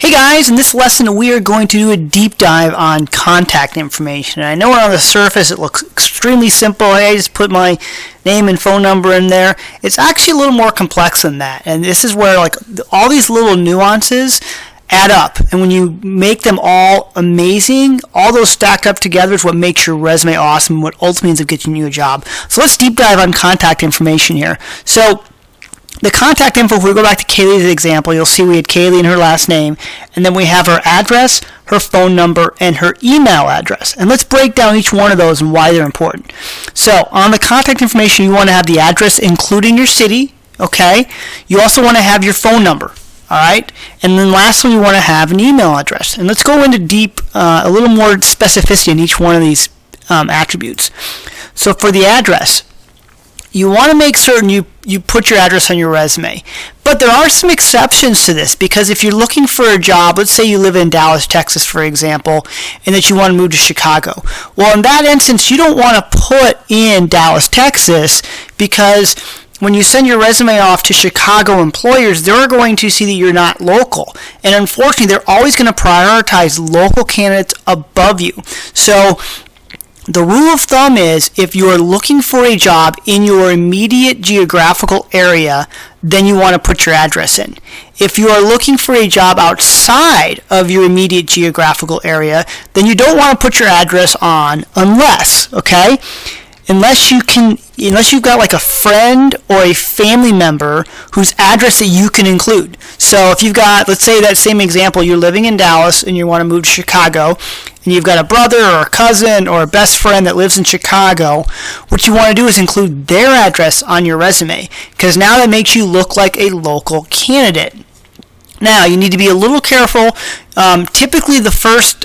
Hey guys, in this lesson we are going to do a deep dive on contact information. I know on the surface it looks extremely simple. Hey, I just put my name and phone number in there. It's actually a little more complex than that, and this is where all these little nuances add up, and when you make them all amazing, all those stacked up together is what makes your resume awesome and what ultimately ends up getting you a job. So let's deep dive on contact information here. So the contact info, if we go back to Kaylee's example, you'll see we had Kaylee and her last name, and then we have her address, her phone number, and her email address. And let's break down each one of those and why they're important. So on the contact information, you want to have the address including your city, okay? You also want to have your phone number, all right? And then lastly, you want to have an email address. And let's go into a little more specificity in each one of these attributes. So for the address, you want to make certain you put your address on your resume. But there are some exceptions to this, because if you're looking for a job, let's say you live in Dallas, Texas, for example, and that you want to move to Chicago. Well, in that instance, you don't want to put in Dallas, Texas, because when you send your resume off to Chicago employers, they're going to see that you're not local. And unfortunately, they're always going to prioritize local candidates above you. So the rule of thumb is if you are looking for a job in your immediate geographical area, then you want to put your address in. If you are looking for a job outside of your immediate geographical area, then you don't want to put your address on unless you've got like a friend or a family member whose address that you can include. So if you've got, let's say that same example, you're living in Dallas and you want to move to Chicago, and you've got a brother or a cousin or a best friend that lives in Chicago, what you want to do is include their address on your resume, because now that makes you look like a local candidate. Now, you need to be a little careful. Typically, the first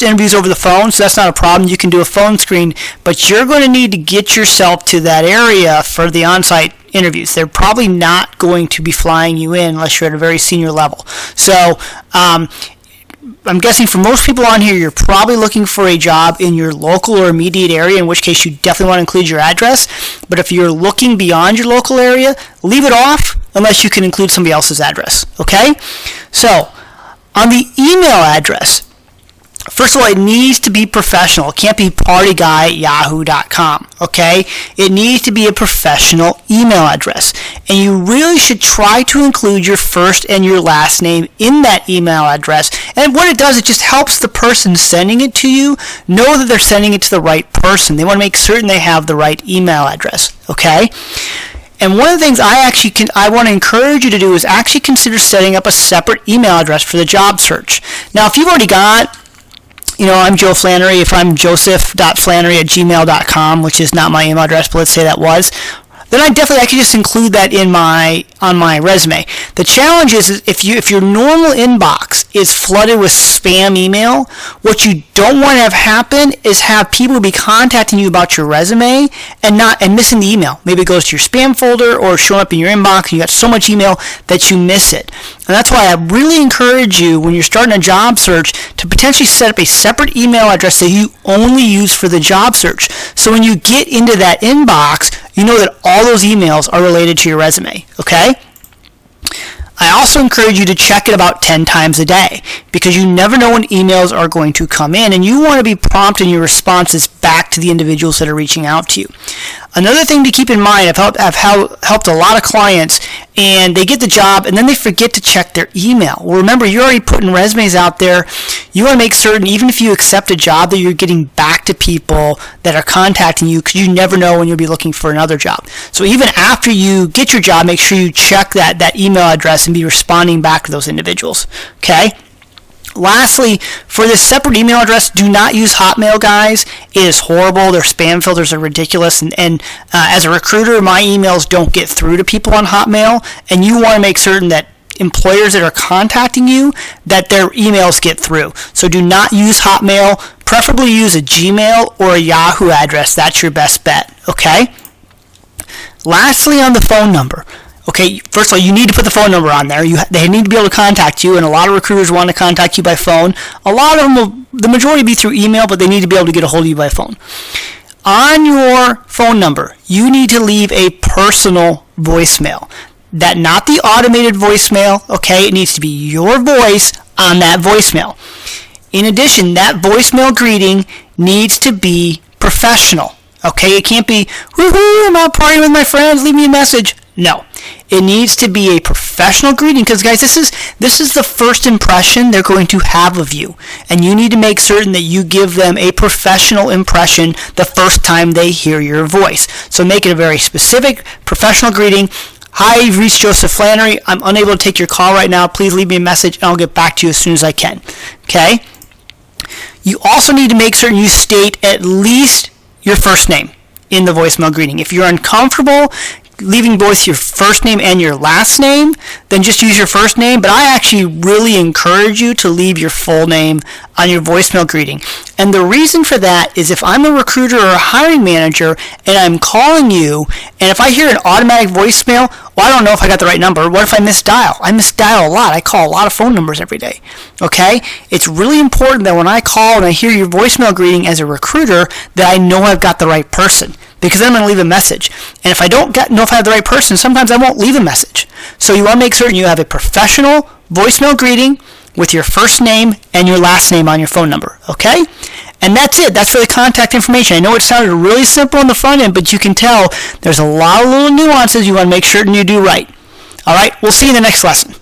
interview is over the phone, so that's not a problem. You can do a phone screen, but you're going to need to get yourself to that area for the on-site interviews. They're probably not going to be flying you in unless you're at a very senior level. So I'm guessing for most people on here, you're probably looking for a job in your local or immediate area, in which case you definitely want to include your address. But if you're looking beyond your local area, leave it off unless you can include somebody else's address, okay? So on the email address, first of all, it needs to be professional. It can't be partyguy@yahoo.com, okay? It needs to be a professional email address. And you really should try to include your first and your last name in that email address. And what it does, it just helps the person sending it to you know that they're sending it to the right person. They want to make certain they have the right email address, okay? And one of the things I want to encourage you to do is actually consider setting up a separate email address for the job search. Now, if you've already got, I'm Joe Flannery. If I'm joseph.flannery@gmail.com, which is not my email address, but let's say that was, then I could just include that on my resume. The challenge is if your normal inbox is flooded with spam email, what you don't want to have happen is have people be contacting you about your resume and missing the email. Maybe it goes to your spam folder or showing up in your inbox and you got so much email that you miss it. And that's why I really encourage you, when you're starting a job search, to potentially set up a separate email address that you only use for the job search. So when you get into that inbox, you know that all those emails are related to your resume, okay? I also encourage you to check it about 10 times a day, because you never know when emails are going to come in, and you want to be prompt in your responses back to the individuals that are reaching out to you. Another thing to keep in mind, I've helped a lot of clients, and they get the job, and then they forget to check their email. Well, remember, you're already putting resumes out there. You want to make certain, even if you accept a job, that you're getting back to people that are contacting you, because you never know when you'll be looking for another job. So even after you get your job, make sure you check that email address and be responding back to those individuals, okay? Lastly, for this separate email address, do not use Hotmail, guys. It is horrible. Their spam filters are ridiculous. And as a recruiter, my emails don't get through to people on Hotmail. And you want to make certain that employers that are contacting you, that their emails get through. So do not use Hotmail. Preferably use a Gmail or a Yahoo address. That's your best bet, okay? Lastly, on the phone number. Okay, first of all, you need to put the phone number on there. They need to be able to contact you, and a lot of recruiters want to contact you by phone. A lot of them the majority will be through email, but they need to be able to get a hold of you by phone. On your phone number, you need to leave a personal voicemail. Not the automated voicemail, okay? It needs to be your voice on that voicemail. In addition, that voicemail greeting needs to be professional. Okay, it can't be, woohoo, I'm out partying with my friends, leave me a message. No, it needs to be a professional greeting because, guys, this is the first impression they're going to have of you, and you need to make certain that you give them a professional impression the first time they hear your voice. So make it a very specific, professional greeting. Hi, you've reached Joseph Flannery. I'm unable to take your call right now. Please leave me a message, and I'll get back to you as soon as I can. Okay? You also need to make certain you state at least your first name in the voicemail greeting. If you're uncomfortable leaving both your first name and your last name, then just use your first name. But I actually really encourage you to leave your full name on your voicemail greeting. And the reason for that is if I'm a recruiter or a hiring manager and I'm calling you, and if I hear an automatic voicemail, well, I don't know if I got the right number. What if I misdial? I misdial a lot. I call a lot of phone numbers every day. Okay? It's really important that when I call and I hear your voicemail greeting as a recruiter, that I know I've got the right person, because then I'm going to leave a message. And if I don't know if I have the right person, sometimes I won't leave a message. So you want to make certain you have a professional voicemail greeting with your first name and your last name on your phone number. Okay? And that's it. That's for the contact information. I know it sounded really simple on the front end, but you can tell there's a lot of little nuances you want to make certain you do right. All right? We'll see you in the next lesson.